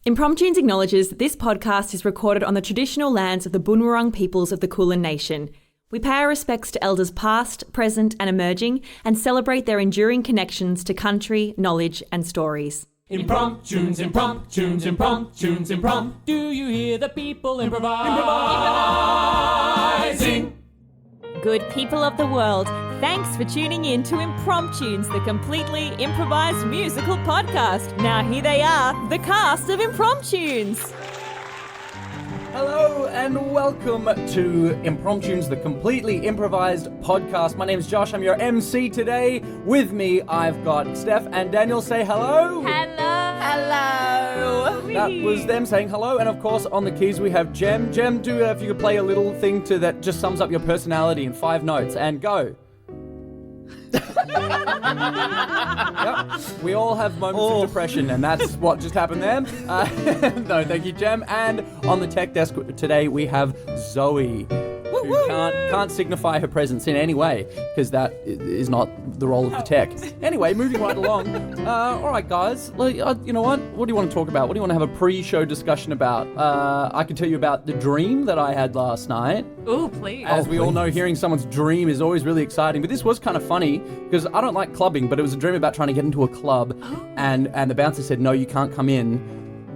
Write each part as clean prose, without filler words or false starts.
Impromptunes acknowledges that this podcast is recorded on the traditional lands of the Bunurong peoples of the Kulin Nation. We pay our respects to elders past, present and emerging and celebrate their enduring connections to country, knowledge and stories. Impromptunes, impromptunes, impromptunes, imprompt. Do you hear the people improvising? Good people of the world, thanks for tuning in to Impromptunes, the completely improvised musical podcast. Now here they are, the cast of Impromptunes. Hello and welcome to Impromptunes, the completely improvised podcast. My name is Josh, I'm your MC today. With me, I've got Steph and Daniel. Say hello. Hello. That was them saying hello, and of course on the keys we have Jem. Jem, if you could play a little thing that just sums up your personality in 5 notes, and go. Yep. We all have moments of depression, and that's what just happened there. No, thank you, Jem. And on the tech desk today we have Zoe, who can't signify her presence in any way, because that is not the role of the tech. Anyway, moving right along. All right, guys. You know what? What do you want to talk about? What do you want to have a pre-show discussion about? I can tell you about the dream that I had last night. Oh, please. As we all know, hearing someone's dream is always really exciting. But this was kind of funny, because I don't like clubbing, but it was a dream about trying to get into a club. And the bouncer said, no, you can't come in,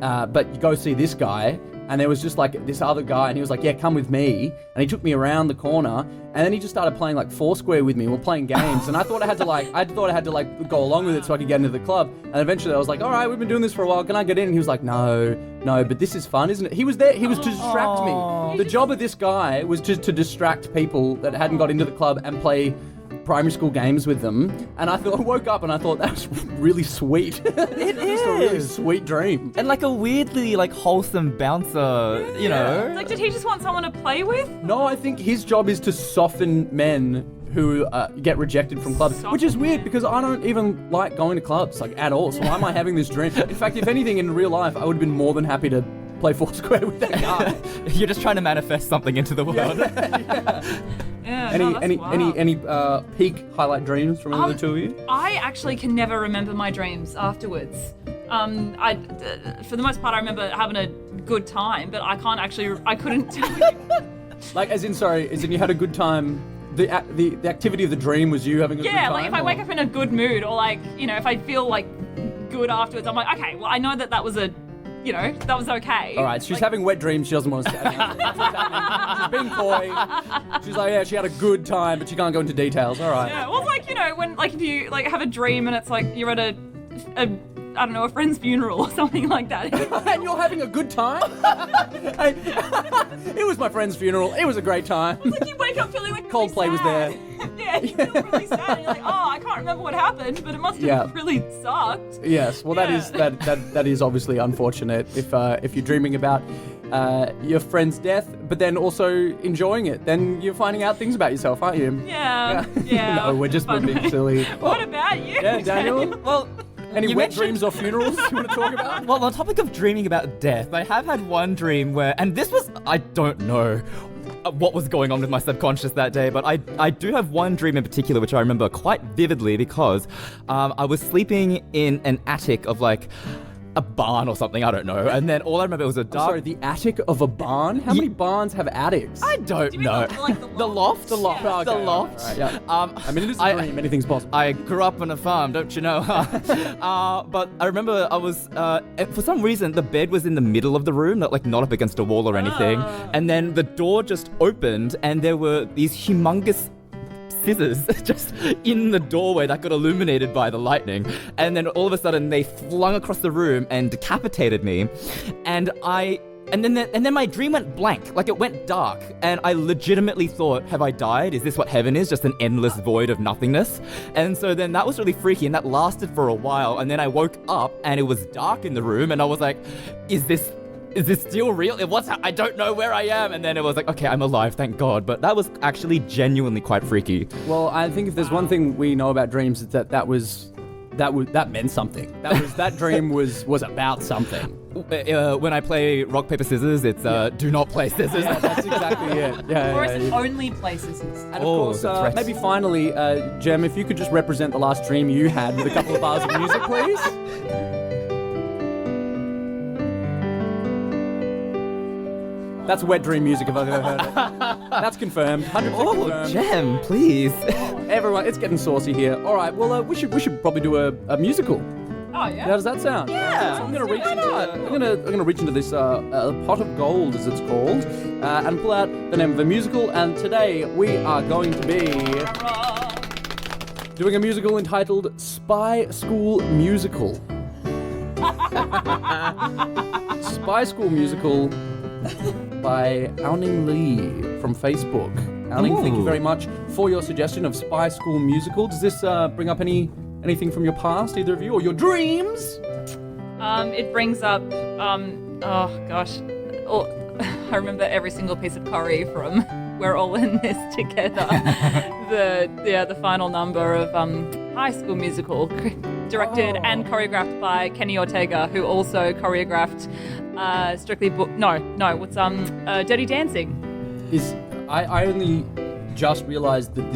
but you go see this guy. And there was just like this other guy, and he was like, yeah, come with me. And he took me around the corner, and then he just started playing like Foursquare with me. We're playing games, and I thought I had to go along with it so I could get into the club. And eventually I was like, all right, we've been doing this for a while. Can I get in? And he was like, no, but this is fun, isn't it? He was there. He was to distract me. The job of this guy was to distract people that hadn't got into the club and play primary school games with them, and I woke up and I thought that was really sweet. It is a really sweet dream, and like a weirdly wholesome bouncer, you know. Like, did he just want someone to play with? No, I think his job is to soften men who get rejected from clubs, which is weird because I don't even like going to clubs at all. So why am I having this dream? In fact, if anything, in real life, I would have been more than happy to play Foursquare with that guy. You're just trying to manifest something into the world. Yeah, any peak highlight dreams from the two of you? I actually can never remember my dreams afterwards. For the most part, I remember having a good time, but I couldn't tell you. As in you had a good time. The activity of the dream was you having a good time? Yeah, if I wake up in a good mood, or if I feel good afterwards, I'm like, okay, well, I know that was that was okay. All right, she's having wet dreams. She doesn't want us to. She's being coy. She's like, yeah, she had a good time, but she can't go into details. All right. Yeah, well, when if you have a dream and it's you're at a friend's funeral or something like that. And you're having a good time? It was my friend's funeral. It was a great time. It's you wake up feeling Coldplay was there. Yeah, you feel really sad. You're like, oh, I can't remember what happened, but it must have really sucked. Yes, well, that is obviously unfortunate if you're dreaming about your friend's death, but then also enjoying it. Then you're finding out things about yourself, aren't you? Yeah. No, we're just being silly. What about you? Yeah, Daniel? Well, any wet dreams or funerals you want to talk about? Well, on topic of dreaming about death, I have had one dream where, and this was, I don't know what was going on with my subconscious that day, but I do have one dream in particular which I remember quite vividly because I was sleeping in an attic of a barn or something, I don't know. And then all I remember was a dark... Sorry, the attic of a barn? How many barns have attics? I don't know. The loft? The loft. Yeah. The loft. Right, yeah. It is a dream. Anything's possible. I grew up on a farm, don't you know? But I remember I was... for some reason, the bed was in the middle of the room, not up against a wall or anything. And then the door just opened, and there were these humongous scissors just in the doorway that got illuminated by the lightning, and then all of a sudden they flung across the room and decapitated me, and then my dream went blank, it went dark, and I legitimately thought, have I died? Is this what heaven is? Just an endless void of nothingness? And so then that was really freaky, and that lasted for a while, and then I woke up and it was dark in the room, and I was like, is this still real? I don't know where I am. And then it was okay, I'm alive, thank God. But that was actually genuinely quite freaky. Well, I think if there's one thing we know about dreams, it's that meant something. That dream was about something. When I play rock, paper, scissors, it's do not play scissors. Yeah, that's exactly it. Or is it only play scissors? And of course, maybe finally, Jem, if you could just represent the last dream you had with a couple of bars of music, please. That's wet dream music if I've ever heard it. That's confirmed. 100% Oh, confirmed. Jem, please. Everyone, it's getting saucy here. All right, well, we should probably do a musical. Oh, yeah? How does that sound? Yeah. So I'm gonna reach into this pot of gold, as it's called, and pull out the name of a musical. And today we are going to be doing a musical entitled Spy School Musical. Spy School Musical by Aoning L from Facebook. Aoning, thank you very much for your suggestion of Spy School Musical. Does this bring up anything from your past, either of you, or your dreams? It brings up, oh gosh, I remember every single piece of curry from We're All in This Together. the final number of High School Musical, directed and choreographed by Kenny Ortega, who also choreographed Dirty Dancing. I only just realized that it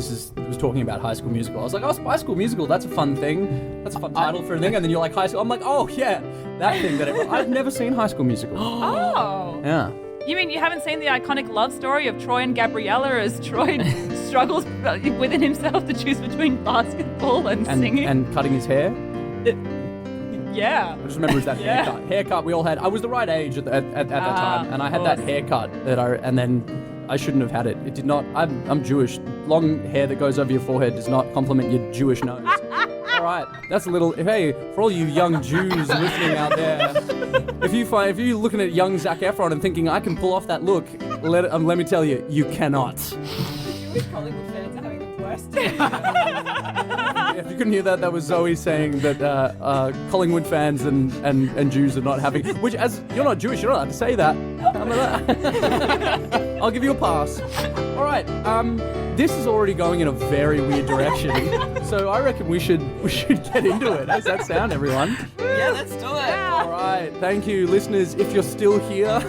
was talking about High School Musical. I was like, oh, Spy School Musical, that's a fun thing. That's a fun title for a thing. And then you're like, High School. I'm like, oh, yeah, that thing. I've never seen High School Musical. Oh. Yeah. You mean you haven't seen the iconic love story of Troy and Gabriella as Troy struggles within himself to choose between basketball and singing? And cutting his hair? Yeah. I just remember it was that haircut. Haircut we all had. I was the right age at that time, and I had that haircut and then I shouldn't have had it. It did not. I'm Jewish. Long hair that goes over your forehead does not complement your Jewish nose. All right, that's a little. Hey, for all you young Jews listening out there, if you're looking at young Zac Efron and thinking I can pull off that look, let me tell you, you cannot. Jewish Hollywood fans are having the worst. If you couldn't hear that, that was Zoe saying that Collingwood fans and Jews are not having. Which, as you're not Jewish, you're not allowed to say that. I'll give you a pass. All right. This is already going in a very weird direction, so I reckon we should get into it. How does that sound, everyone? Yeah, let's do it. All right. Thank you, listeners. If you're still here,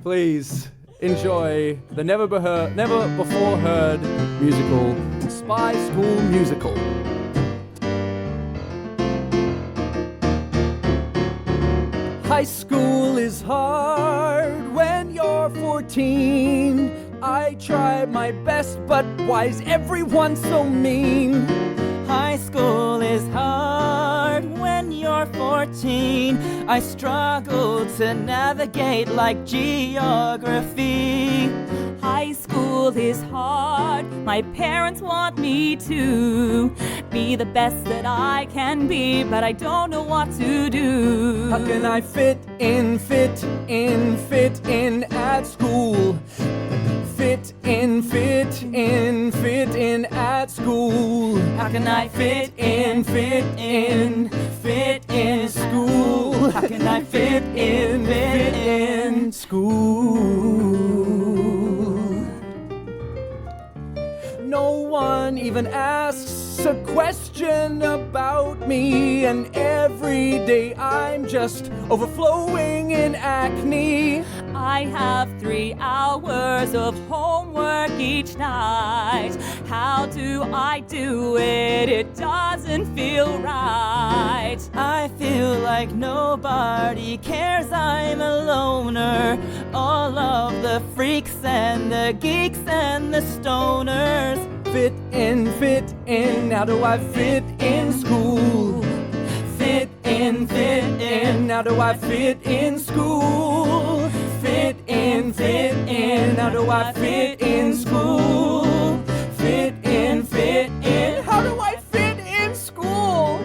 please enjoy the never before heard musical, Spy School Musical. High school is hard when you're 14. I tried my best, but why's everyone so mean? High school is hard when you're 14. I struggle to navigate like geography. High school is hard. My parents want me to be the best that I can be, but I don't know what to do. How can I fit in at school? Fit in at school. How can I fit in school? How can I fit in school? No one even asks a question about me, and every day I'm just overflowing in acne. I have 3 hours of homework each night. How do I do it? It doesn't feel right. I feel like nobody cares, I'm a loner. All of the freaks and the geeks and the stoners. Fit in, how do I fit in school? Fit in, how do I fit in school? Fit in, how do I fit in school? Fit in, how do I fit in school?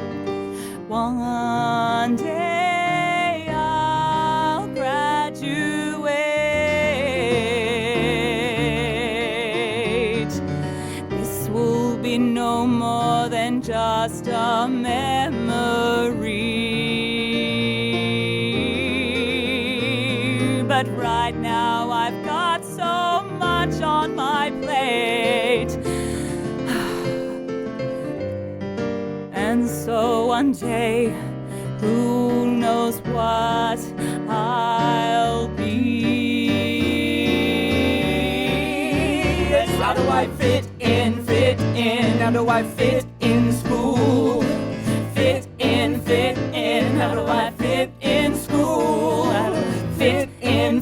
One day I'll graduate. This will be no more than just a memory. But right now I've got so much on my plate. And so one day, who knows what I'll be. How do I fit in, how do I fit in school? Fit in, how do I fit in school? Fit in,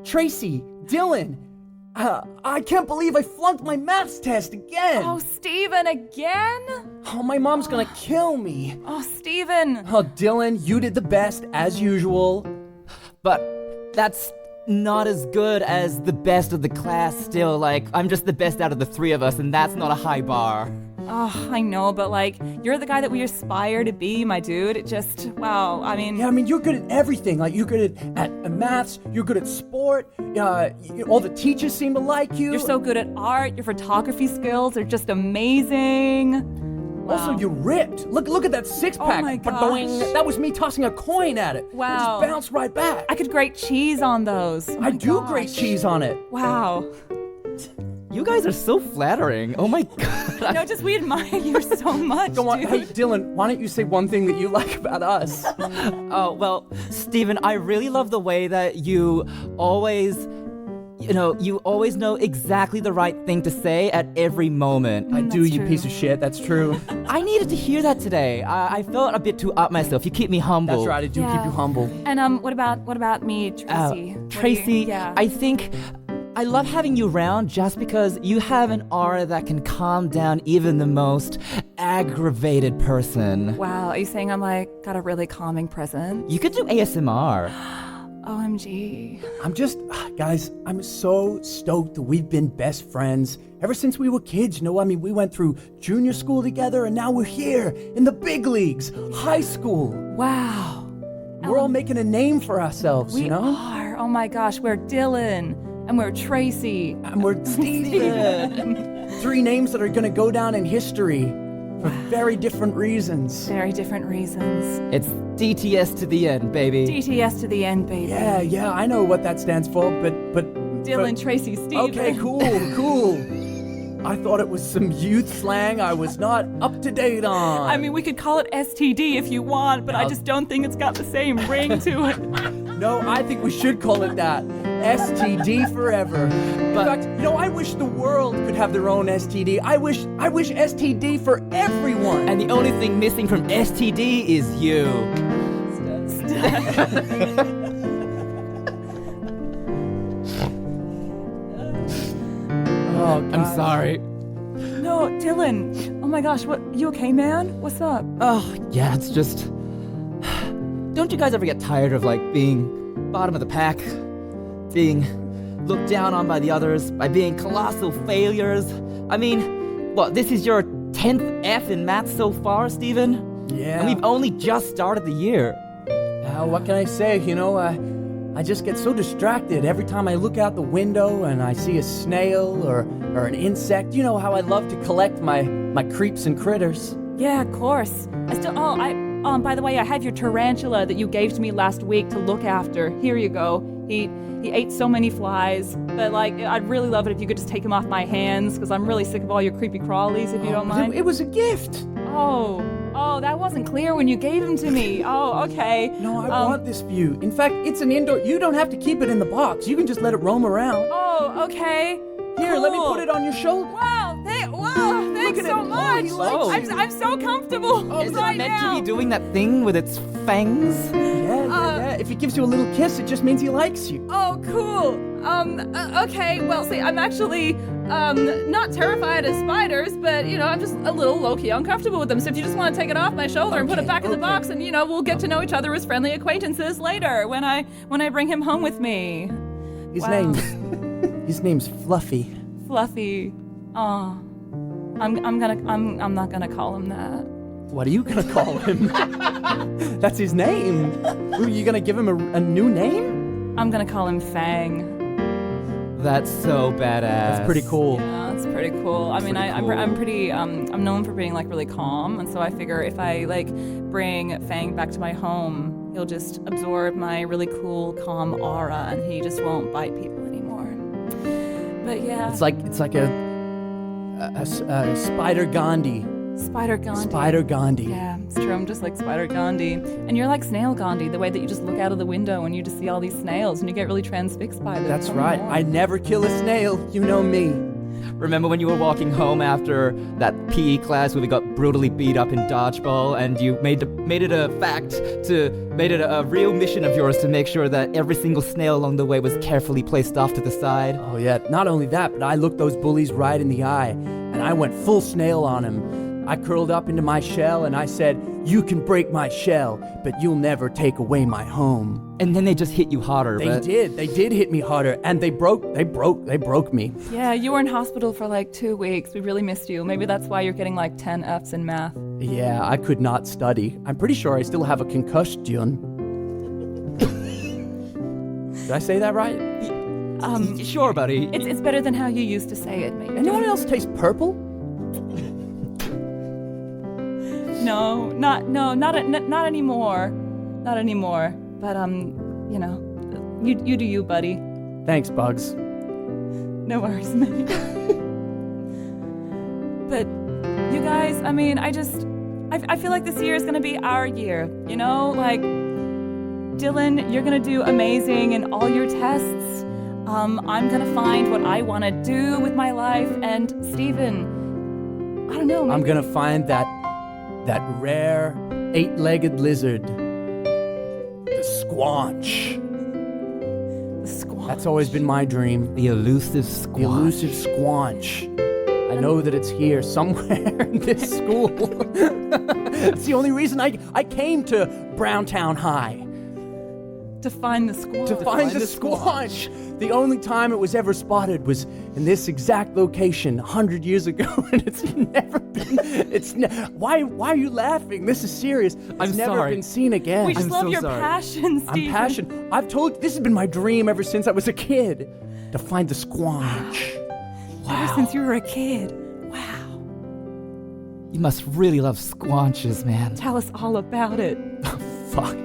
Tracy, Dylan, I can't believe I flunked my maths test again. Oh, Steven, again? Oh, my mom's gonna kill me. Oh, Steven. Oh, Dylan, you did the best as usual. But that's not as good as the best of the class still. Like, I'm just the best out of the three of us, and that's not a high bar. Oh, I know, but like, you're the guy that we aspire to be, my dude. It just, wow, I mean... Yeah, I mean, you're good at everything. Like, you're good at maths, you're good at sport, all the teachers seem to like you. You're so good at art, your photography skills are just amazing. Wow. Also, you're ripped. Look at that six-pack. Oh my gosh. Ba-doing. That was me tossing a coin at it. Wow. It just bounced right back. I could grate cheese on those. Oh I my do gosh. grate cheese on it. Wow. You guys are so flattering. Oh my god. No, just we admire you so much, Go on. dude. Hey, Dylan, why don't you say one thing that you like about us? Oh, well, Steven, I really love the way that you always know exactly the right thing to say at every moment. I do, that's you true. piece of shit. That's true. I needed to hear that today. I felt a bit too up myself. You keep me humble. That's right. I do keep you humble. And what about me, Tracy? What do Tracy, you- yeah. I think I love having you around just because you have an aura that can calm down even the most aggravated person. Wow, are you saying I'm like got a really calming presence? You could do ASMR. OMG. Guys, I'm so stoked that we've been best friends ever since we were kids. You know, I mean, we went through junior school together and now we're here in the big leagues, high school. Wow. We're all making a name for ourselves, We you know? are. Oh my gosh, we're Dylan and we're Tracy. And we're Steven. Three names that are going to go down in history for very different reasons. Very different reasons. It's DTS to the end, baby. DTS to the end, baby. Yeah, I know what that stands for, but Dylan, but- Tracy, Steven. Okay, cool. I thought it was some youth slang I was not up to date on. I mean, we could call it STD if you want, but I just don't think it's got the same ring to it. No, I think we should call it that. STD forever. In fact, you know, I wish the world could have their own STD. I wish STD for everyone. And the only thing missing from STD is you. Oh, God. I'm sorry. No, Dylan. Oh my gosh, what? You okay, man? What's up? Oh, yeah, it's just... Don't you guys ever get tired of, like, being bottom of the pack? Being looked down on by the others? By being colossal failures? I mean, what, this is your 10th F in math so far, Steven? Yeah. And we've only just started the year. What can I say? You know, I just get so distracted every time I look out the window and I see a snail or an insect. You know how I love to collect my creeps and critters. Yeah, of course. By the way, I have your tarantula that you gave to me last week to look after. Here you go. He ate so many flies, but like, I'd really love it if you could just take him off my hands, because I'm really sick of all your creepy crawlies, if you don't mind. It was a gift. Oh, that wasn't clear when you gave him to me. Oh, okay. No, I want this for you. In fact, it's an indoor. You don't have to keep it in the box. You can just let it roam around. Oh, okay. Here, let me Cool. put it on your shoulder. Wow, thanks at so it. much. He likes I'm so comfortable Is right it meant now. to be doing that thing with its fangs? Yeah. If he gives you a little kiss, it just means he likes you. Oh, cool. Okay. Well, see, I'm actually not terrified of spiders, but I'm just a little low-key uncomfortable with them. So if you just want to take it off my shoulder and put it back in the box, and we'll get to know each other as friendly acquaintances later when I bring him home with me. Wow. His name's Fluffy. Fluffy. Oh, I'm not gonna call him that. What are you gonna call him? That's his name. Are you gonna give him a new name? I'm gonna call him Fang. That's so badass. That's pretty cool. Yeah, it's pretty cool. I mean, I'm pretty I'm known for being like really calm, and so I figure if I like bring Fang back to my home, he'll just absorb my really cool, calm aura, and he just won't bite people anymore. But yeah, It's like a Spider Gandhi. Spider Gandhi. Spider Gandhi. Yeah, it's true. I'm just like Spider Gandhi. And you're like Snail Gandhi, the way that you just look out of the window and you just see all these snails and you get really transfixed by them. That's Tell me right. more. I never kill a snail. You know me. Remember when you were walking home after that PE class where we got brutally beat up in dodgeball, and you made it a real mission of yours to make sure that every single snail along the way was carefully placed off to the side? Oh yeah, not only that, but I looked those bullies right in the eye, and I went full snail on him. I curled up into my shell and I said, "You can break my shell, but you'll never take away my home." And then they just hit you harder. They did hit me harder, and they broke me. Yeah, you were in hospital for like 2 weeks. We really missed you. Maybe that's why you're getting like 10 Fs in math. Yeah, I could not study. I'm pretty sure I still have a concussion. Did I say that right? Sure, buddy. It's better than how you used to say it, maybe. Anyone else taste purple? No, not anymore. Not anymore. But you do you, buddy. Thanks, Bugs. No worries, mate. But you guys, I mean, I feel like this year is gonna be our year. You know, like Dylan, you're gonna do amazing in all your tests. I'm gonna find what I want to do with my life, and Steven, I don't know. I'm gonna find that rare 8-legged lizard, the Squanch. The Squanch. That's always been my dream. The elusive Squanch. The elusive Squanch. I know that it's here somewhere in this school. That's the only reason I came to Browntown High. To find the Squanch. To find the Squanch. The only time it was ever spotted was in this exact location 100 years ago, and it's never been. Why are you laughing? This is serious. It's never been seen again. We just I'm love so your sorry. passion, Steven. I'm passionate. I've told you, this has been my dream ever since I was a kid, to find the Squanch. Ever since you were a kid. Wow. You must really love squanches, man. Tell us all about it. Fuck.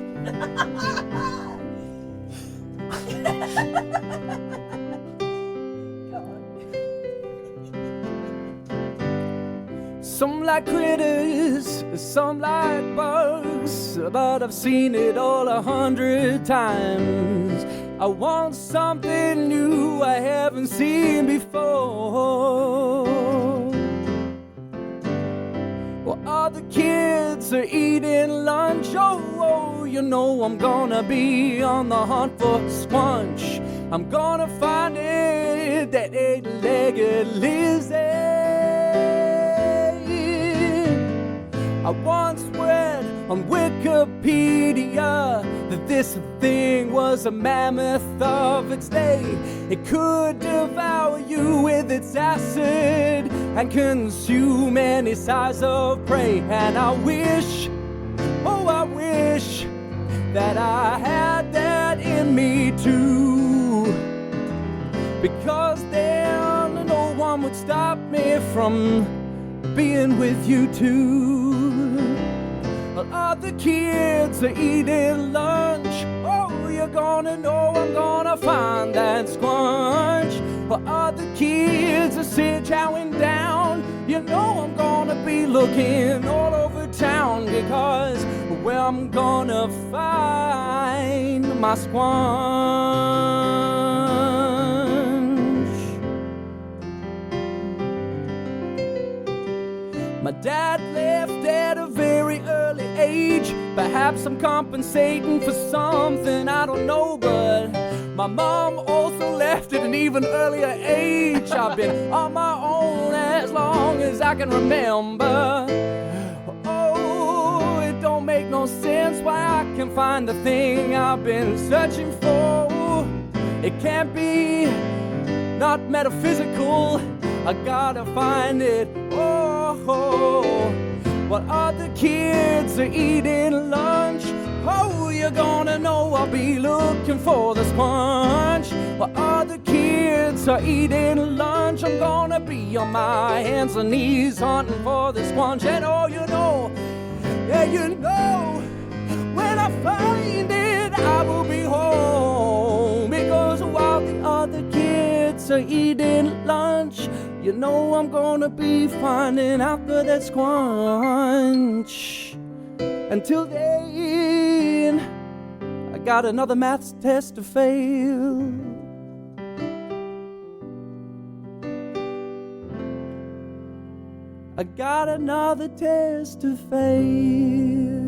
Some like critters, some like bugs, but I've seen it all 100 times. I want something new I haven't seen before. Well, other kids are eating lunch. Oh, you know I'm gonna be on the hunt for Squanch. I'm gonna find it, that 8-legged lizard. I once read on Wikipedia that this thing was a mammoth of its day. It could devour you with its acid and consume any size of prey. And I wish, oh I wish, that I had that in me too. Because then no one would stop me from being with you too. While other kids are eating lunch, oh, you're gonna know I'm gonna find that Squanch. While other kids are chowing down, you know I'm gonna be looking all over town, because where I'm gonna find my Squanch. My dad left at a very early age. Perhaps I'm compensating for something, I don't know, but my mom also left at an even earlier age. I've been on my own as long as I can remember. Oh, it don't make no sense why I can find the thing I've been searching for. It can't be not metaphysical, I gotta find it. Oh, while other kids are eating lunch, oh, you're gonna know I'll be looking for the Squanch. While other kids are eating lunch, I'm gonna be on my hands and knees hunting for the Squanch. And oh, you know, yeah, you know, when I find it, I will be home. Because while the other kids are eating lunch, you know I'm gonna be finding out for that Squanch. Until then, I got another maths test to fail. I got another test to fail.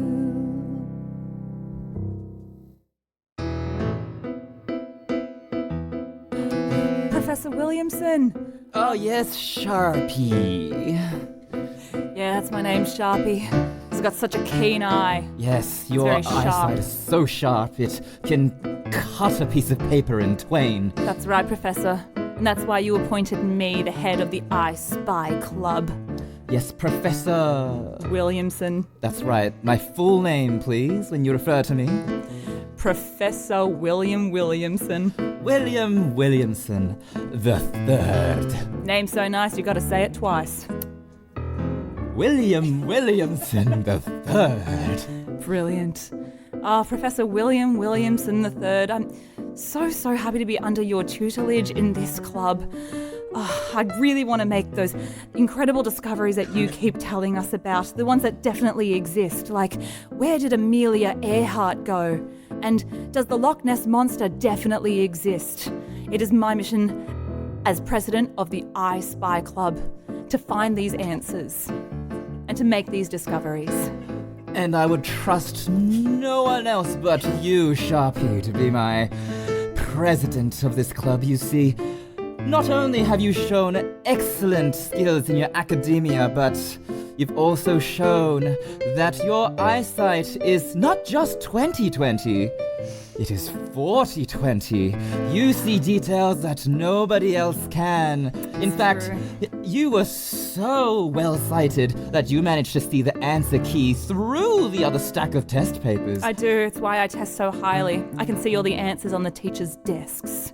Professor Williamson. Oh, yes, Sharpie. Yeah, that's my name, Sharpie. He's got such a keen eye. Yes, your very sharp. eyesight is so sharp it can cut a piece of paper in twain. That's right, Professor. And that's why you appointed me the head of the I Spy Club. Yes, Professor. Williamson. That's right. My full name, please, when you refer to me. Professor William Williamson. William Williamson the Third. Name's so nice you gotta say it twice. William Williamson the Third. Brilliant. Professor William Williamson III. I'm so happy to be under your tutelage in this club. I really want to make those incredible discoveries that you keep telling us about, the ones that definitely exist, like where did Amelia Earhart go? And does the Loch Ness Monster definitely exist? It is my mission as president of the I Spy Club to find these answers and to make these discoveries. And I would trust no one else but you, Sharpie, to be my president of this club. You see, not only have you shown excellent skills in your academia, but you've also shown that your eyesight is not just 20/20, it is 40/20. You see details that nobody else can. In fact, you were so well-sighted that you managed to see the answer key through the other stack of test papers. I do. It's why I test so highly. I can see all the answers on the teachers' desks.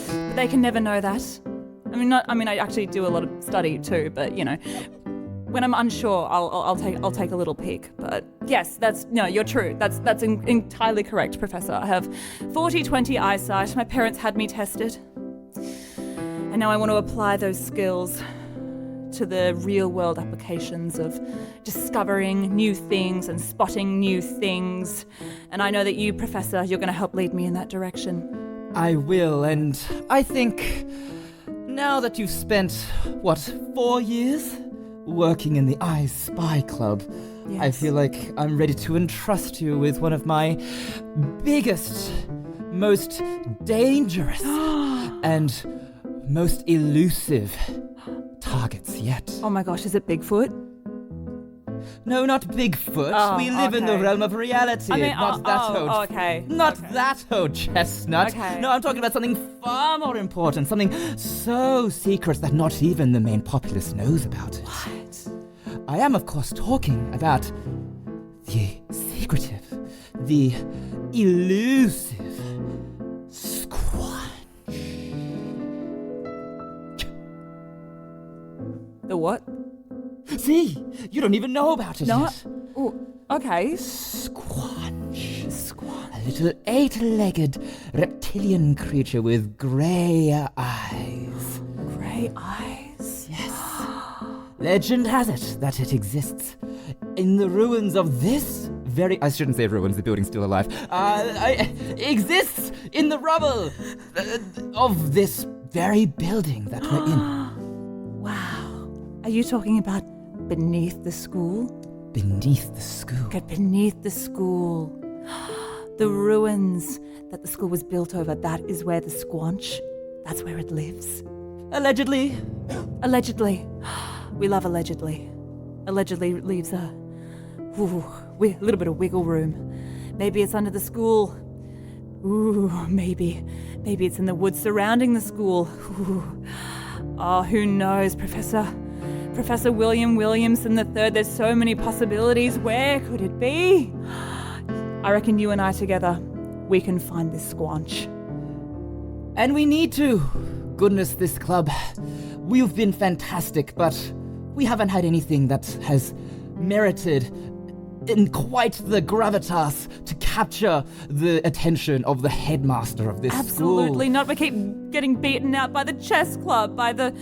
But they can never know that. I mean, I actually do a lot of study too, but you know, when I'm unsure, I'll take a little peek. But yes, you're true. That's entirely correct, Professor. I have 40/20 eyesight. My parents had me tested, and now I want to apply those skills to the real-world applications of discovering new things and spotting new things. And I know that you, Professor, you're going to help lead me in that direction. I will, and I think now that you've spent, 4 years working in the I Spy Club, Yes. I feel like I'm ready to entrust you with one of my biggest, most dangerous, and most elusive targets yet. Oh my gosh, is it Bigfoot? No, not Bigfoot. Oh, we live in the okay. realm of reality. I mean, not that old. okay. Not okay. that old chestnut. Okay. No, I'm talking about something far more important. Something so secret that not even the main populace knows about it. What? I am, of course, talking about the secretive, the elusive Squanch. The what? See, you don't even know about it No. yet. Oh, okay. Squanch. Squanch. A little 8-legged reptilian creature with grey eyes. Grey eyes. Yes. Legend has it that it exists in the ruins of this very... I shouldn't say ruins, the building's still alive. Exists in the rubble of this very building that we're in. Wow. Are you talking about beneath the school? Beneath the school. Okay, beneath the school. The ruins that the school was built over, that is where the Squanch, that's where it lives. Allegedly. Allegedly. We love allegedly. Allegedly leaves a little bit of wiggle room. Maybe it's under the school. Ooh, maybe it's in the woods surrounding the school. Ooh. Oh, who knows, Professor? Professor William Williamson III, there's so many possibilities. Where could it be? I reckon you and I together, we can find this Squanch. And we need to. Goodness, this club. We've been fantastic, but we haven't had anything that has merited in quite the gravitas to capture the attention of the headmaster of this school. Absolutely not. We keep getting beaten out by the chess club, by the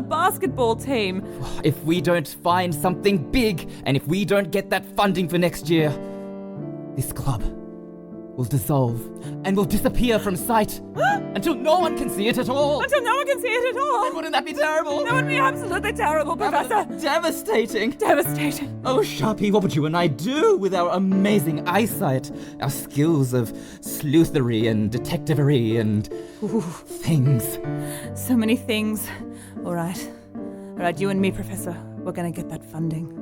basketball team. If we don't find something big, and if we don't get that funding for next year, this club will dissolve and will disappear from sight until no one can see it at all. Until no one can see it at all. Wouldn't that be terrible? That would be absolutely terrible, Professor. Devastating. Devastating. Oh, Sharpie, what would you and I do with our amazing eyesight, our skills of sleuthery and detectivery and things? So many things. All right, you and me, Professor, we're gonna get that funding.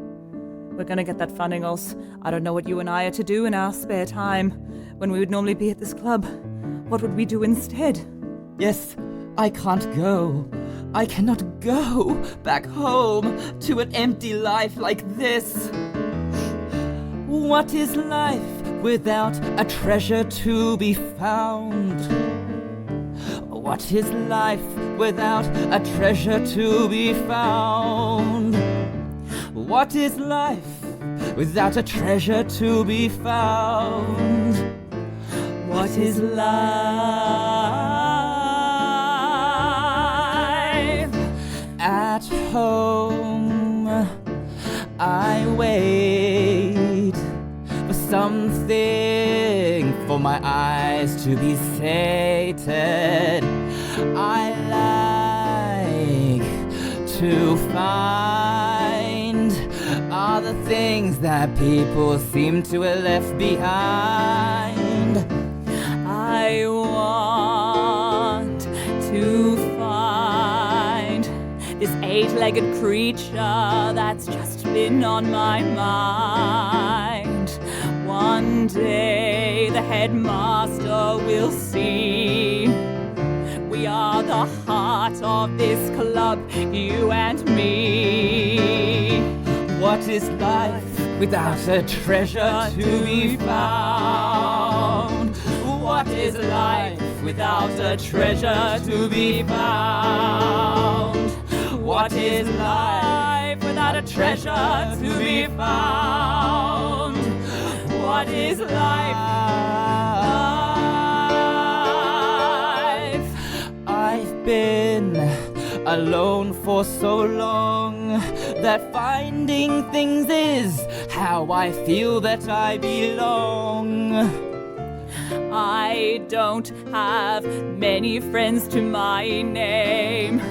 We're gonna get that funding, else I don't know what you and I are to do in our spare time when we would normally be at this club. What would we do instead? Yes, I can't go. I cannot go back home to an empty life like this. What is life without a treasure to be found? What is life without a treasure to be found? What is life without a treasure to be found? What is life? At home, I wait for something for my eyes to be sated. I like to find all the things that people seem to have left behind. I want to find this 8-legged creature that's just been on my mind. One day the headmaster will see we are the heart of this club, you and me. What is life without a treasure to be found? What is life without a treasure to be found? What is life without a treasure to be found? What is life? I've been alone for so long that finding things is how I feel that I belong. I don't have many friends to my name,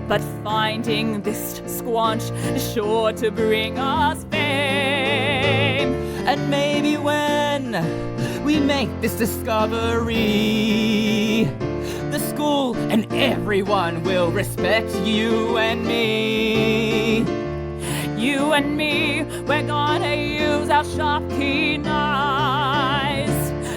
but finding this Squanch is sure to bring us fame. And maybe when we make this discovery, the school and everyone will respect you and me. You and me, we're gonna use our sharp keen eyes,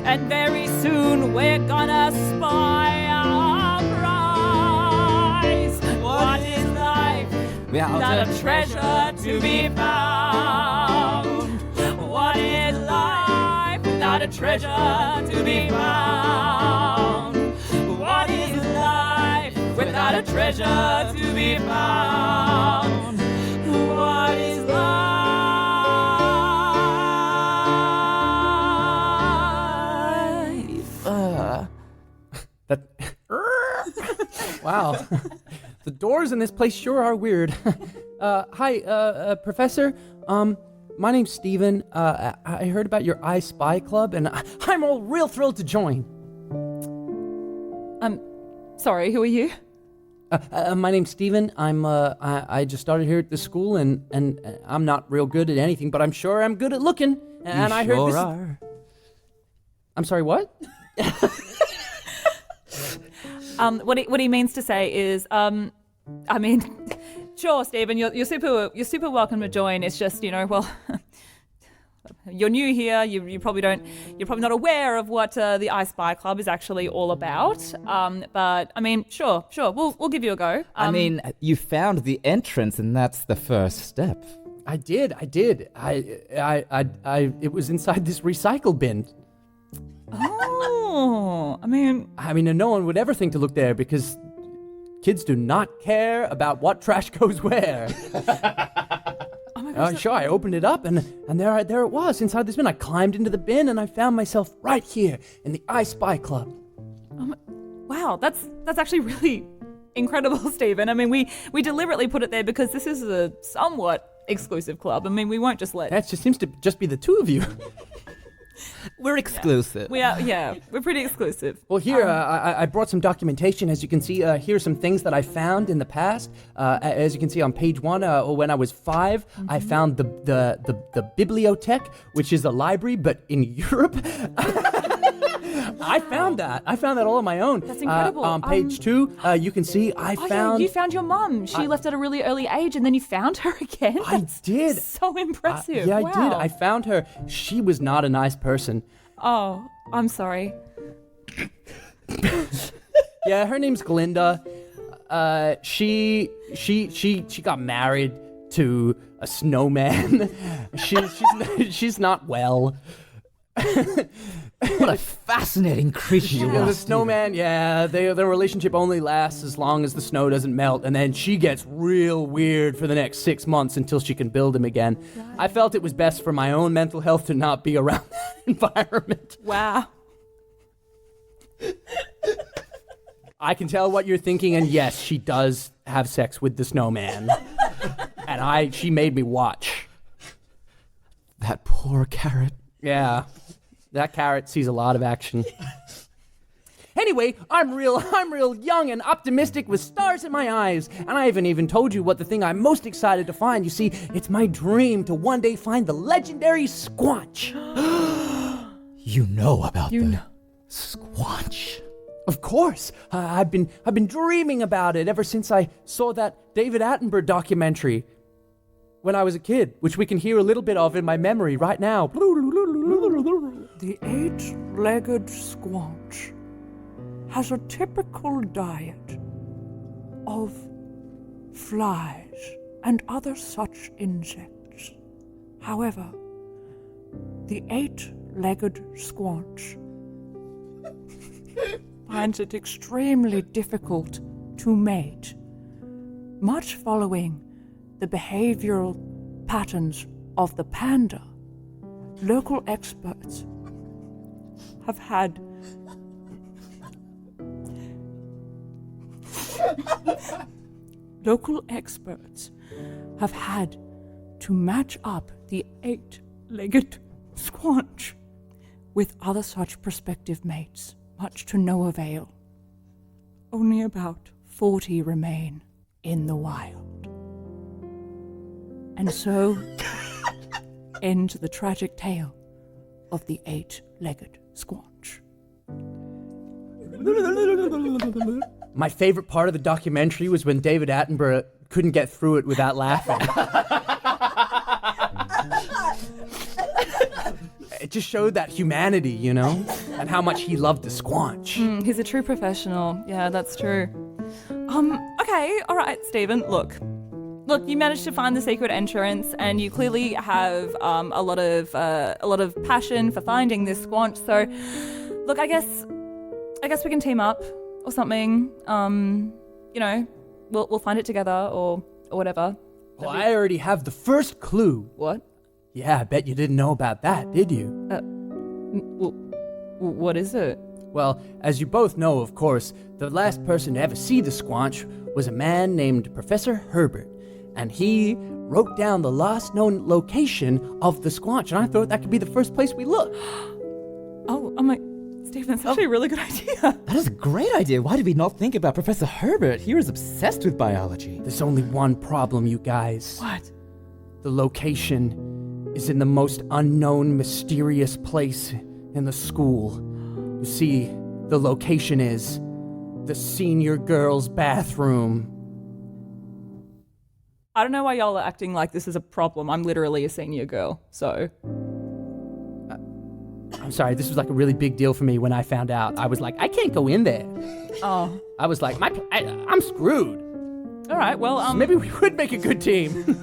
and very soon we're gonna spy our prize. What is life without a treasure to be found? What is life without a treasure to be found? What is life without a treasure to be found? What is life? That. Wow. The doors in this place sure are weird. Hi, Professor. My name's Steven. I heard about your I Spy Club, and I'm all real thrilled to join. Sorry, who are you? My name's Steven. I just started here at the school, and I'm not real good at anything, but I'm sure I'm good at looking. And I heard this. Are. I'm sorry, what? What he means to say is, sure, Stephen, you're super welcome to join. It's just, well, you're new here. You're probably not aware of what the I Spy Club is actually all about. But sure, we'll give you a go. You found the entrance, and that's the first step. I did. It was inside this recycle bin. Oh, and no one would ever think to look there because kids do not care about what trash goes where. Oh my gosh. Sure, I opened it up and there it was inside this bin. I climbed into the bin and I found myself right here in the I Spy Club. Wow, that's actually really incredible, Stephen. We deliberately put it there because this is a somewhat exclusive club. We won't just let... That just seems to just be the two of you. We're exclusive. We're pretty exclusive. Well, here, I brought some documentation. As you can see, here are some things that I found in the past. As you can see on page 1, when I was 5, I found the bibliothèque, which is a library, but in Europe. I found that all on my own. That's incredible. On page 2, you can see I found... you found your mum. She left at a really early age, and then you found her again. I did. So impressive. Yeah, wow. I did. I found her. She was not a nice person. Oh, I'm sorry. Yeah, her name's Glinda. She got married to a snowman. She's not well. What a fascinating creature you are. The snowman, their relationship only lasts as long as the snow doesn't melt, and then she gets real weird for the next 6 months until she can build him again. Right. I felt it was best for my own mental health to not be around that environment. Wow. I can tell what you're thinking, and yes, she does have sex with the snowman. And she made me watch. That poor carrot. Yeah. That carrot sees a lot of action. Anyway, I'm real young and optimistic with stars in my eyes. And I haven't even told you what the thing I'm most excited to find. You see, it's my dream to one day find the legendary Squanch. You know about the Squanch. Of course. I've been dreaming about it ever since I saw that David Attenborough documentary when I was a kid, which we can hear a little bit of in my memory right now. The 8-legged squanch has a typical diet of flies and other such insects. However, the 8-legged squanch finds it extremely difficult to mate, much following the behavioral patterns of the panda. Local experts have had to match up the 8-legged squanch with other such prospective mates, much to no avail. Only about 40 remain in the wild. And so ends the tragic tale of the 8-legged squanch. My favorite part of the documentary was when David Attenborough couldn't get through it without laughing. It just showed that humanity, you know, and how much he loved the Squanch. He's a true professional. Yeah, that's true. Okay, all right, Stephen, look, you managed to find the secret entrance, and you clearly have a lot of passion for finding this Squanch. So, look, I guess we can team up or something. You know, we'll find it together or whatever. Well, I already have the first clue. What? Yeah, I bet you didn't know about that, did you? What is it? Well, as you both know, of course, the last person to ever see the Squanch was a man named Professor Herbert, and he wrote down the last known location of the Squanch, and I thought that could be the first place we look. I'm like, Stephen, that's actually a really good idea. That is a great idea. Why did we not think about Professor Herbert? He was obsessed with biology. There's only one problem, you guys. What? The location is in the most unknown, mysterious place in the school. You see, the location is the senior girls' bathroom. I don't know why y'all are acting like this is a problem. I'm literally a senior girl, so... I'm sorry, this was like a really big deal for me when I found out. I was like, I can't go in there. Oh. I was like, I'm screwed. All right, well, So maybe we would make a good team.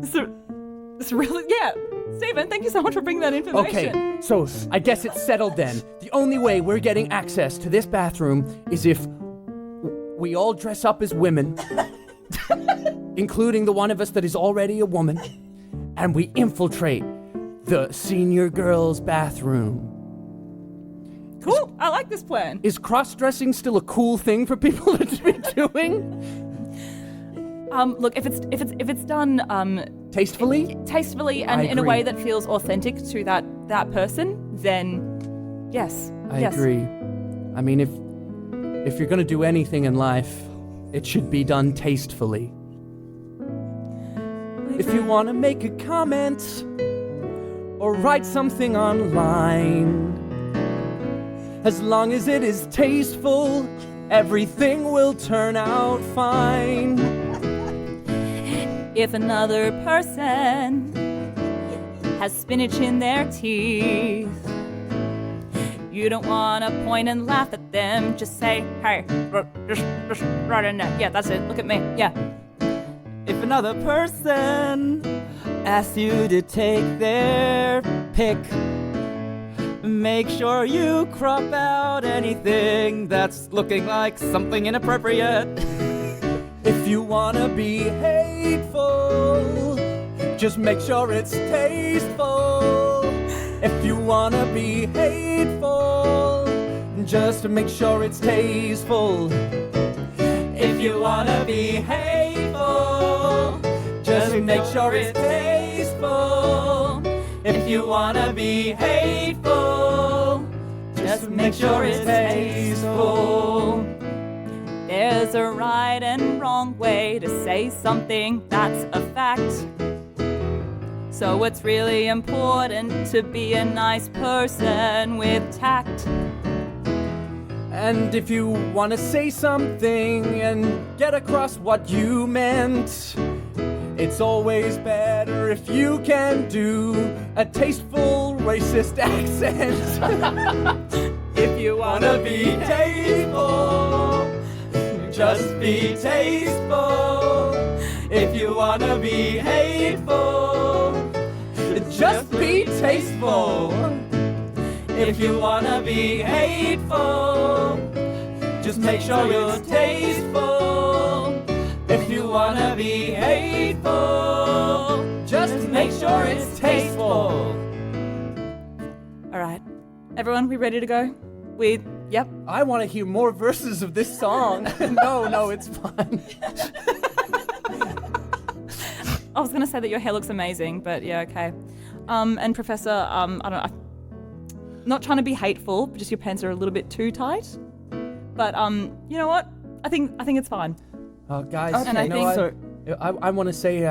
It's really... Yeah. Stephen, thank you so much for bringing that information. Okay, so I guess it's settled then. The only way we're getting access to this bathroom is if we all dress up as women, including the one of us that is already a woman, and we infiltrate the senior girls' bathroom. Cool, I like this plan. Is cross-dressing still a cool thing for people to be doing? Look, if it's done Tastefully? Tastefully and in a way that feels authentic to that person, then yes. I yes. agree. I mean, if you're gonna do anything in life, it should be done tastefully. If you wanna make a comment or write something online, as long as it is tasteful, everything will turn out fine. If another person has spinach in their teeth, you don't want to point and laugh at them. Just say, hey, just right in there. Yeah, that's it. Look at me. Yeah. If another person asks you to take their pic, make sure you crop out anything that's looking like something inappropriate. If you wanna be hateful, just make sure it's tasteful. If you wanna be hateful, just make sure it's tasteful. If you wanna be hateful, just make sure it's tasteful. If you wanna be hateful, just make sure it's tasteful. There's a right and wrong way to say something that's a fact. So it's really important to be a nice person with tact. And if you want to say something and get across what you meant, it's always better if you can do a tasteful racist accent. If you want to be tasteful, just be tasteful. If you want to be hateful, just be tasteful. If you wanna be hateful, just make sure it's tasteful. If you wanna be hateful, just make sure it's tasteful. All right. Everyone, we ready to go? Yep. I want to hear more verses of this song. No, it's fine. I was going to say that your hair looks amazing, but yeah, okay. And Professor, I don't know, not trying to be hateful, but just your pants are a little bit too tight. But you know what? I think it's fine. Guys, Okay, and I think I want to say,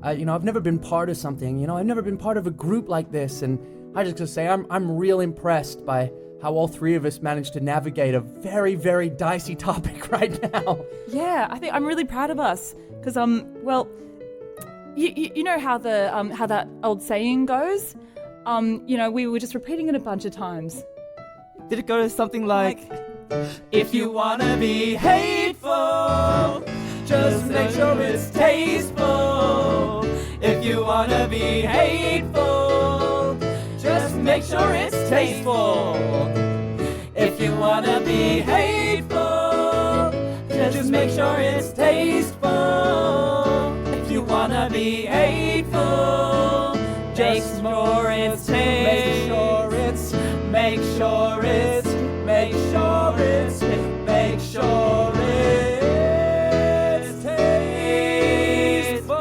I've never been part of something. I've never been part of a group like this, and I just gotta say, I'm real impressed by how all three of us managed to navigate a very, very dicey topic right now. Yeah, I think I'm really proud of us because well, you know how the how that old saying goes. We were just repeating it a bunch of times. Did it go something like, if you wanna be hateful, just make sure it's tasteful. If you wanna be hateful, just make sure it's tasteful. If you wanna be hateful, just make sure it's tasteful. If you wanna be hateful, just make sure it's tasteful. Make sure it's tasteful.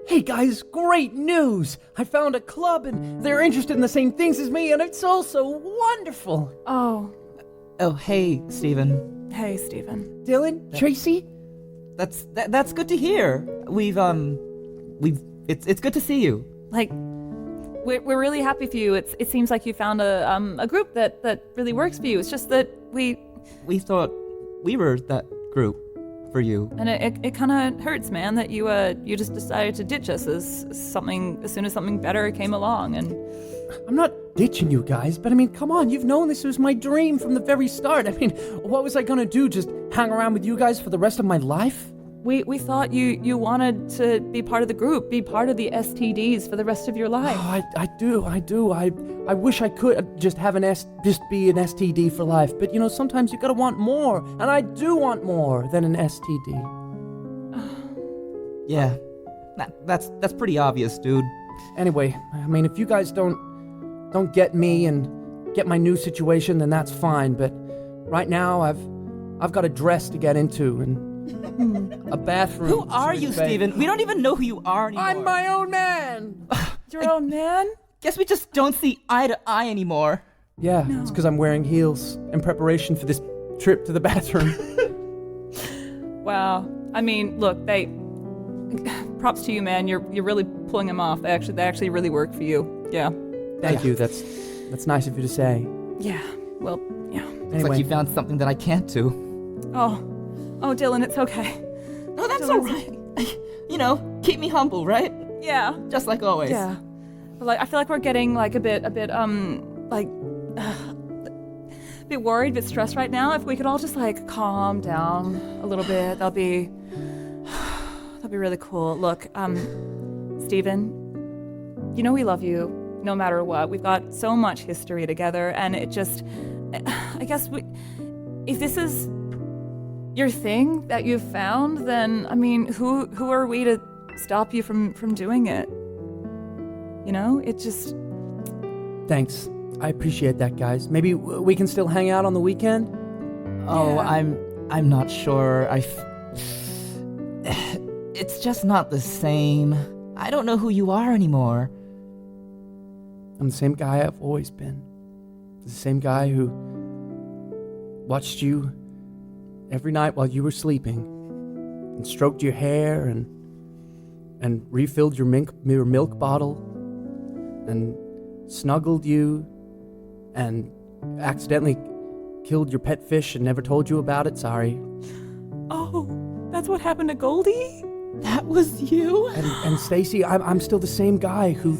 Hey guys, great news! I found a club and they're interested in the same things as me, and it's all so wonderful. Oh, hey, Stephen. hey, Stephen. Dylan, Tracey? That's good to hear. It's good to see you. Like, we're really happy for you. It seems like you found a group that really works for you. It's just that we thought we were that group for you. and it kind of hurts, man, that you just decided to ditch us as soon as something better came along. And I'm not ditching you guys, but I mean, come on, you've known this was my dream from the very start. I mean, what was I gonna do, just hang around with you guys for the rest of my life? we thought you wanted to be part of the group, be part of the STDs for the rest of your life. Oh, I do. I wish I could just have just be an STD for life. But sometimes you gotta want more, and I do want more than an STD. Yeah, that's pretty obvious, dude. Anyway, I mean, if you guys don't get me and get my new situation, then that's fine. But right now, I've got a dress to get into, and A bathroom. Who are to you, invade. Steven? We don't even know who you are anymore. I'm my own man. Your own man? Guess we just don't see eye to eye anymore. Yeah, it's because I'm wearing heels in preparation for this trip to the bathroom. Wow. I mean, look, props to you, man. You're really pulling them off. They actually really work for you. Yeah. Thank you. That's nice of you to say. Yeah. Well, yeah. It's Anyway, like you found something that I can't do. Oh, Dylan, it's okay. No, that's Dylan's- all right. You know, keep me humble, right? Yeah. Just like always. Yeah. But like, I feel like we're getting like a bit worried, a bit stressed right now. If we could all just like calm down a little bit, that'll be really cool. Look, Steven, you know we love you no matter what. We've got so much history together, and it just, I guess if this is your thing that you've found, then I mean, who are we to stop you from doing it? You know, it just. thanks. I appreciate that, guys. Maybe we can still hang out on the weekend? Oh, Yeah. I'm not sure. It's just not the same. I don't know who you are anymore. I'm the same guy I've always been. The same guy who watched you every night while you were sleeping and stroked your hair and refilled your milk bottle and snuggled you and accidentally killed your pet fish and never told you about it. Sorry. Oh, that's what happened to Goldie? That was you? And Stacy, I'm still the same guy who.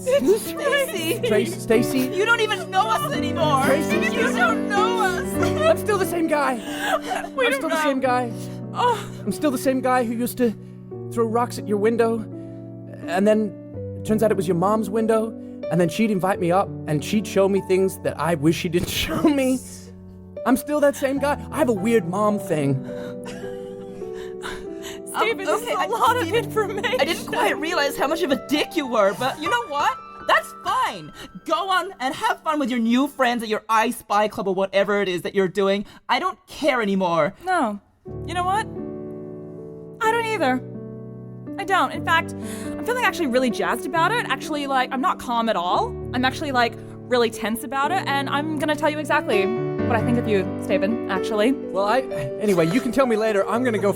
Tracy! Stacy. You don't even know us anymore! Tracy, You don't know us! I'm still the same guy. I'm still the same guy. I'm still the same guy who used to throw rocks at your window, and then it turns out it was your mom's window, and then she'd invite me up, and she'd show me things that I wish she didn't show me. I'm still that same guy. I have a weird mom thing. Steven, this is a lot of information. I didn't quite realize how much of a dick you were, but you know what? That's fine. Go on and have fun with your new friends at your I Spy Club or whatever it is that you're doing. I don't care anymore. No. You know what? I don't either. I don't. In fact, I'm feeling actually really jazzed about it. Actually, like, I'm not calm at all. I'm actually, like, really tense about it, and I'm gonna tell you exactly what I think of you, Steven, actually. Well, anyway, you can tell me later. I'm gonna go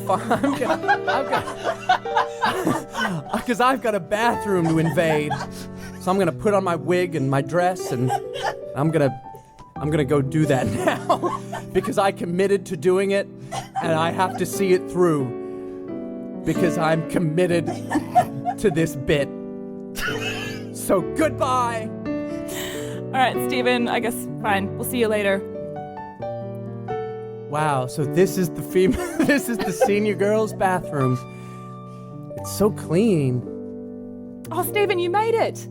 because I've got a bathroom to invade. So I'm gonna put on my wig and my dress, and I'm gonna go do that now because I committed to doing it, and I have to see it through because I'm committed to this bit. So goodbye. All right, Steven, I guess fine. We'll see you later. Wow, so this is the this is the senior girls' bathroom. It's so clean. Oh, Steven, you made it.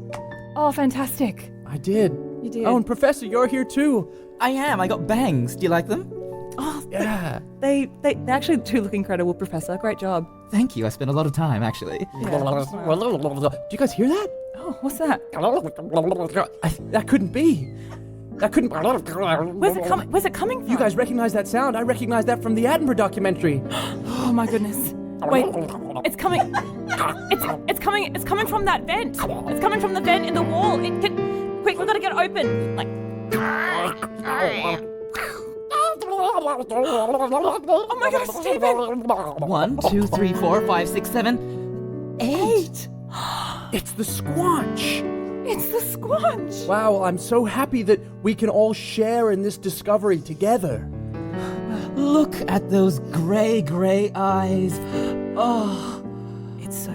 Oh, fantastic. I did. You did. Oh, and Professor, you're here too. I am. I got bangs. Do you like them? Oh, Yeah. they actually do look incredible, Professor. Great job. Thank you. I spent a lot of time, actually. Do you guys hear that? Oh, what's that? That couldn't be. That couldn't. Where's it coming from? You guys recognize that sound? I recognize that from the Attenborough documentary. Oh my goodness. Wait, it's coming. It's coming from that vent. It's coming from the vent in the wall. Quick, we've got to get open. Like. Oh my gosh, Steven! 1, 2, 3, 4, 5, 6, 7, 8. It's the Squanch. It's the Squanch. Wow, I'm so happy that we can all share in this discovery together. Look at those gray eyes. Oh, It's so.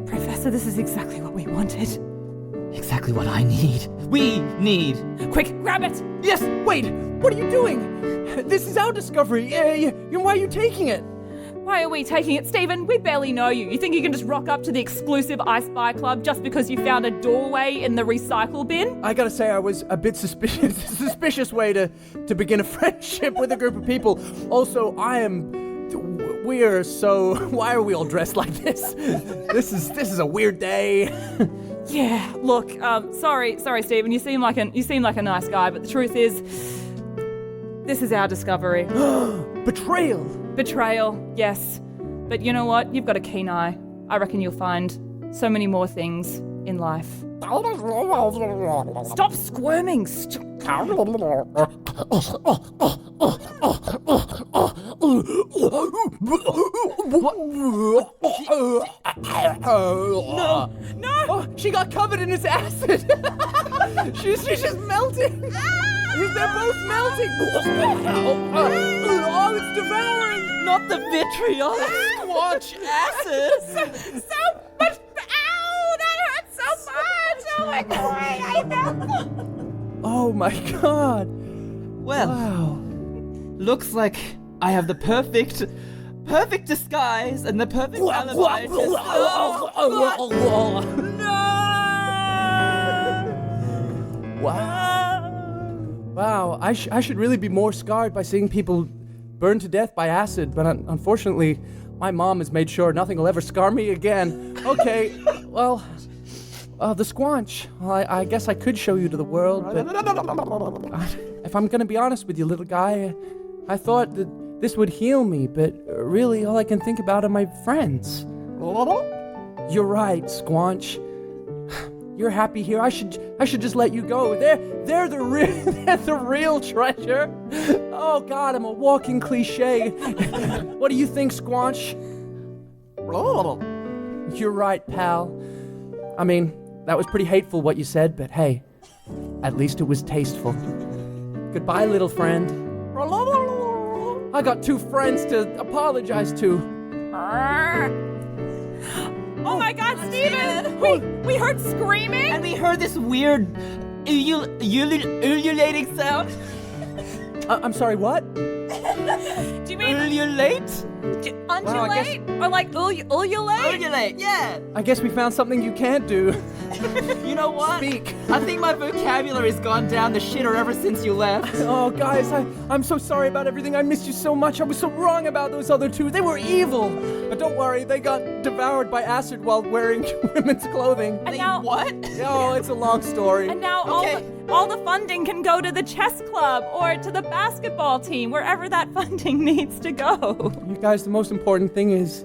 Professor, this is exactly what we wanted. exactly what I need. We need. Quick, grab it! Yes, wait, what are you doing? This is our discovery. Why are you taking it? Why are we taking it, Steven? We barely know you. You think you can just rock up to the exclusive I Spy Club just because you found a doorway in the recycle bin? I gotta say, I was a bit suspicious way to begin a friendship with a group of people. Also, we're so. Why are we all dressed like this? This is a weird day. Yeah. Look, sorry, Steven. You seem like a nice guy, but the truth is, this is our discovery. Betrayal. Betrayal. Yes. But you know what? You've got a keen eye. I reckon you'll find so many more things in life. Stop squirming! No! Oh, she got covered in his acid. she's just melting. They're both melting. Oh, it's devouring. Not the vitriolic squanch acid! So much. Ow! That hurts so much! Oh my god! I know. Oh my god. Well, Wow. looks like I have the perfect disguise and the perfect alibi to... Wow, I should really be more scarred by seeing people burned to death by acid, but unfortunately, my mom has made sure nothing will ever scar me again. Okay, well, the Squanch. Well, I guess I could show you to the world, but if I'm gonna be honest with you, little guy, I thought that this would heal me, but really all I can think about are my friends. You're right, Squanch. You're happy here. I should just let you go. They're the real treasure. Oh God, I'm a walking cliche. What do you think, Squanch? You're right, pal. I mean, that was pretty hateful what you said, but hey, at least it was tasteful. Goodbye, little friend. I got 2 friends to apologize to. Oh my god, Steven! We heard screaming! And we heard this weird ululating sound. I'm sorry, what? Do you mean Ululate? undulate? Or like ululate? Ululate, yeah. I guess we found something you can't do. You know what? Speak. I think my vocabulary's gone down the shitter ever since you left. Oh, guys, I'm so sorry about everything. I missed you so much. I was so wrong about those other 2. They were evil. But don't worry, they got devoured by acid while wearing women's clothing. And now What? Oh, it's a long story. And now all the funding can go to the chess club or to the basketball team, wherever that funding needs to go. You guys, the most important thing is...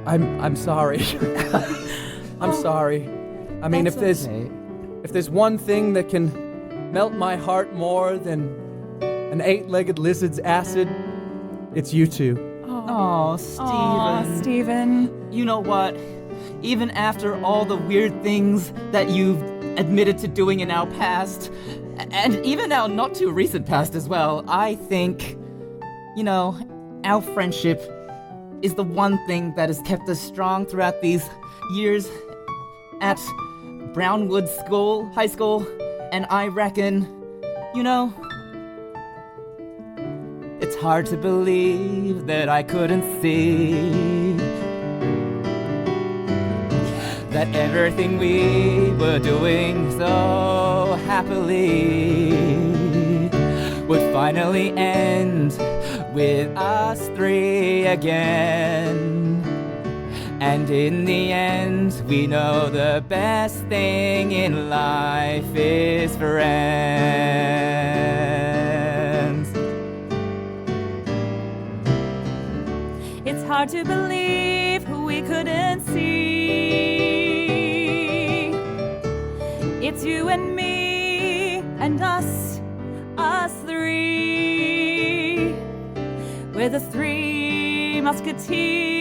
I'm sorry. I'm sorry. I mean, if there's one thing that can melt my heart more than an 8-legged lizard's acid, it's you 2. Oh, Steven. Aw, Steven. You know what? Even after all the weird things that you've admitted to doing in our past, and even our not too recent past as well, I think, our friendship is the one thing that has kept us strong throughout these years at Brownwood School, High School, and I reckon, it's hard to believe that I couldn't see that everything we were doing so happily would finally end with us 3 again. And in the end, we know the best thing in life is friends. It's hard to believe who we couldn't see. It's you and me and us 3. We're the 3 musketeers.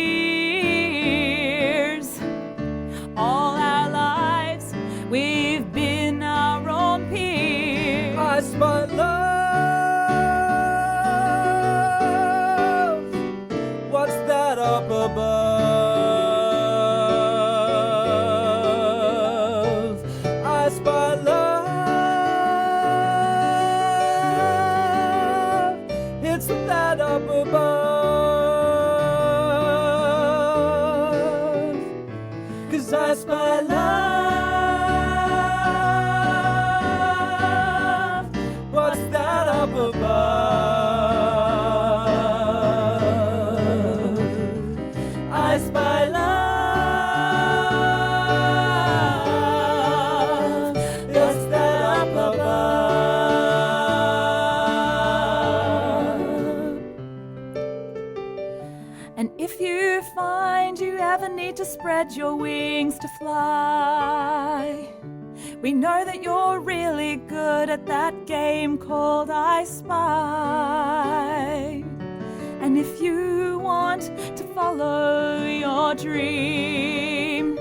All our lives, we've been our own peers. I spy love. What's that up above? I spy love. It's that up above. 'Cause I spy love. What's that up above? I spy love. What's that up above? find you ever need to spread your wings to fly. We know that you're really good at that game called I Spy. And if you want to follow your dream,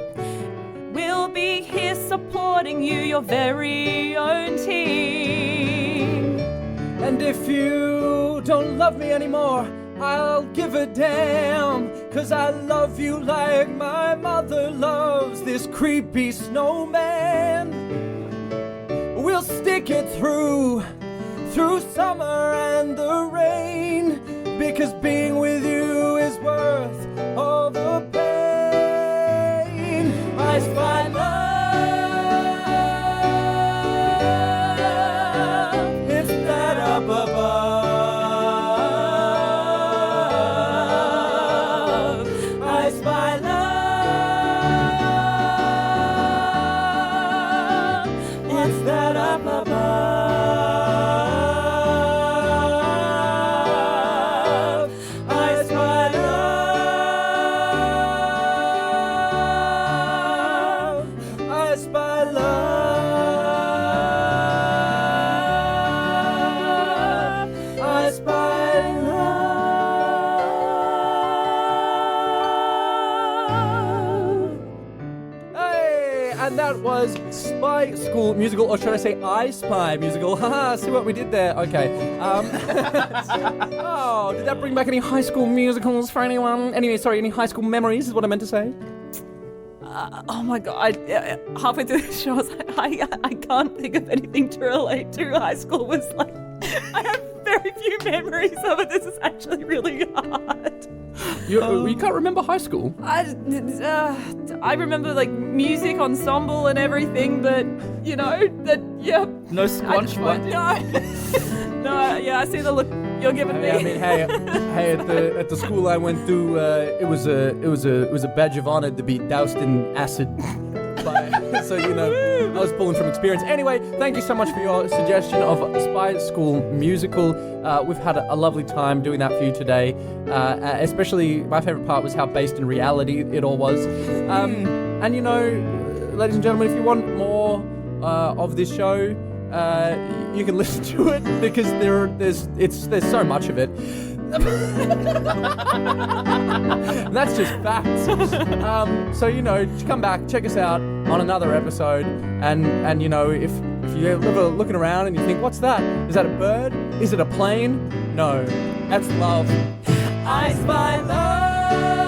we'll be here supporting you, your very own team. And if you don't love me anymore, I'll give a damn, 'cause I love you like my mother loves this creepy snowman. We'll stick it through summer and the rain, because being with you is worth all the pain. I spy love, it's that up above. I spy love, it's that up above. Was Spy School musical, or should I say I Spy musical? Haha, see what we did there? Okay. Oh, did that bring back any high school musicals for anyone? Anyway, sorry, any high school memories is what I meant to say. Oh my god, halfway through the show, I can't think of anything to relate to. High school was like, I have very few memories of it. This is actually really hard. You can't remember high school? I remember like music ensemble and everything, but you know that No Squanch one. No, yeah, I see the look you're giving me. I mean, hey, at the school I went through, it was a badge of honor to be doused in acid. So you know, I was pulling from experience. Anyway, thank you so much for your suggestion of Spy School musical. We've had a lovely time doing that for you today. Especially, my favorite part was how based in reality it all was. And you know, ladies and gentlemen, if you want more of this show, you can listen to it because there's so much of it. That's just facts. So you know, come back, check us out on another episode, and you know, if you're ever looking around and you think, what's that? Is that a bird? Is it a plane? No, that's love. I spy love.